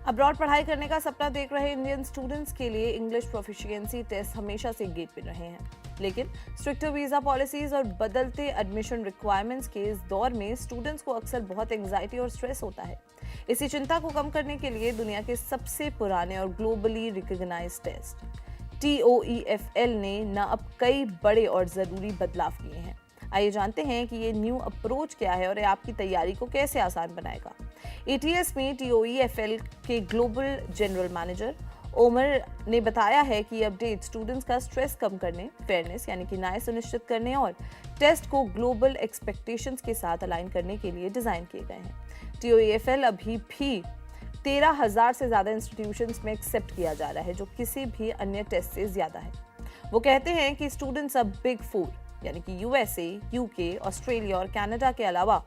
Abroad पढ़ाई करने का सपना देख रहे इंडियन स्टूडेंट्स के लिए इंग्लिश प्रोफिशिएंसी टेस्ट हमेशा से गेट पे रहे हैं। लेकिन स्ट्रिक्टर वीजा पॉलिसीज और बदलते एडमिशन रिक्वायरमेंट्स के इस दौर में स्टूडेंट्स को अक्सर बहुत एंग्जाइटी और स्ट्रेस होता है। इसी चिंता को कम करने के लिए दुनिया के सबसे पुराने और ग्लोबली रिकॉग्नाइज्ड टेस्ट TOEFL ने न अब कई बड़े और जरूरी बदलाव किए हैं। आइए जानते हैं कि ये न्यू अप्रोच क्या है और ये आपकी तैयारी को कैसे आसान बनाएगा। ATS में TOEFL के ग्लोबल जनरल मैनेजर ओमर ने बताया है कि अपडेट स्टूडेंट्स का स्ट्रेस कम करने, फेयरनेस यानी कि न्याय सुनिश्चित करने और टेस्ट को ग्लोबल एक्सपेक्टेशंस के साथ अलाइन करने के लिए डिजाइन किए गए हैं। TOEFL अभी भी 13,000 से ज्यादा इंस्टीट्यूशंस में एक्सेप्ट किया जा रहा है, जो किसी भी अन्य टेस्ट से ज्यादा है। वो कहते हैं कि स्टूडेंट्स अब बिग 4 यानी कि USA, UK, ऑस्ट्रेलिया और कनाडा के अलावा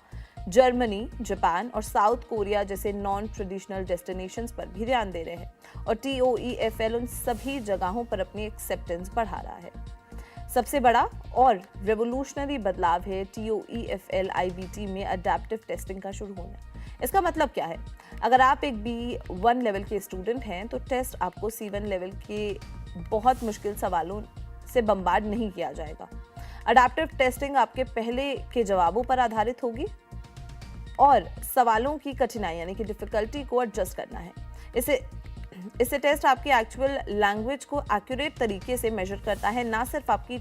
जर्मनी, जापान और साउथ कोरिया जैसे नॉन ट्रेडिशनल डेस्टिनेशंस पर भी ध्यान दे रहे हैं और TOEFL उन सभी जगहों पर अपनी एक्सेप्टेंस बढ़ा रहा है। सबसे बड़ा और रेवोल्यूशनरी बदलाव है TOEFL IBT में अडैप्टिव टेस्टिंग का शुरू होना। इसका मतलब क्या है? अगर आप एक B1 लेवल के स्टूडेंट हैं तो टेस्ट आपको C1 लेवल के बहुत मुश्किल सवालों से बम्बार्ड नहीं किया जाएगा। अडैप्टिव टेस्टिंग आपके पहले के जवाबों पर आधारित होगी और सवालों की कठिनाई यानी कि डिफिकल्टी को एडजस्ट करना है। इससे टेस्ट आपकी एक्चुअल लैंग्वेज को एक्यूरेट तरीके से मेजर करता है, ना सिर्फ आपकी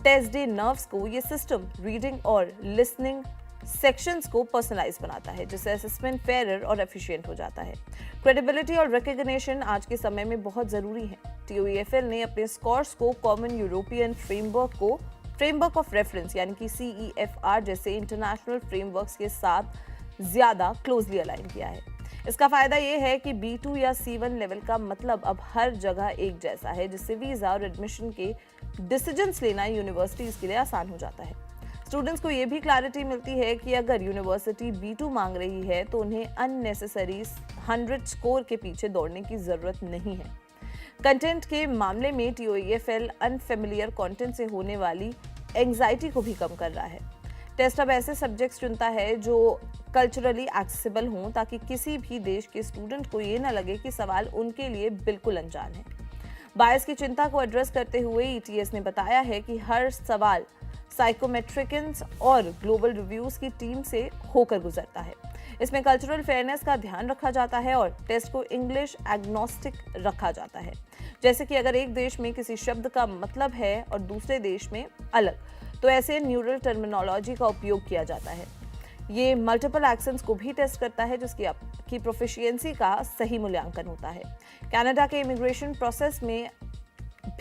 टेस्ट डे नर्व्स को। ये सिस्टम रीडिंग और लिसनिंग सेक्शंस को पर्सनलाइज बनाता है, जिससे असेसमेंट फेयर और एफिशिएंट हो जाता है। क्रेडिबिलिटी और रिकॉग्निशन आज के समय में बहुत जरूरी है। TOEFL ने अपने स्कोर्स को common European framework of reference यानी कि CEFR जैसे इंटरनेशनल फ्रेमवर्क्स के साथ ज्यादा क्लोजली अलाइन किया है। इसका फायदा यह है कि B2 या C1 लेवल का मतलब अब हर जगह एक जैसा है, जिससे वीजा और एडमिशन के डिसीजंस लेना यूनिवर्सिटीज के लिए आसान हो जाता है। स्टूडेंट्स को यह भी क्लैरिटी मिलती है कि अगर यूनिवर्सिटी B2 मांग रही है तो उन्हें अननेसेसरी 100 स्कोर के पीछे दौड़ने की जरूरत नहीं है। कंटेंट के मामले में TOEFL अनफेमिलियर कंटेंट से होने वाली एंग्जाइटी को भी कम कर रहा है। टेस्ट अब ऐसे सब्जेक्ट्स चुनता है जो कल्चरली एक्सेसिबल हों, ताकि किसी भी देश के स्टूडेंट को ये न लगे कि सवाल उनके लिए बिल्कुल अनजान है। बायस की चिंता को एड्रेस करते हुए ETS ने बताया है कि हर सवाल साइकोमेट्रिकन्स और ग्लोबल रिव्यूज की टीम से होकर गुजरता है। इसमें कल्चरल फेयरनेस का ध्यान रखा जाता है और टेस्ट को इंग्लिश एग्नोस्टिक रखा जाता है। जैसे कि अगर एक देश में किसी शब्द का मतलब है और दूसरे देश में अलग, तो ऐसे न्यूरल टर्मिनोलॉजी का उपयोग किया जाता है। ये मल्टीपल एक्सेंट्स को भी टेस्ट करता है, जिसकी आपकी प्रोफिशिएंसी का सही मूल्यांकन होता है। कनाडा के इमिग्रेशन प्रोसेस में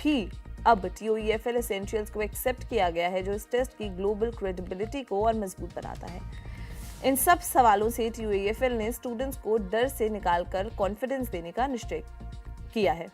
भी अब TOEFL एसेंशियल्स को एक्सेप्ट किया गया है, जो इस टेस्ट की ग्लोबल क्रेडिबिलिटी को और मजबूत बनाता है। इन सब सवालों से TOEFL ने स्टूडेंट्स को डर से निकालकर कॉन्फिडेंस देने का निश्चय किया है।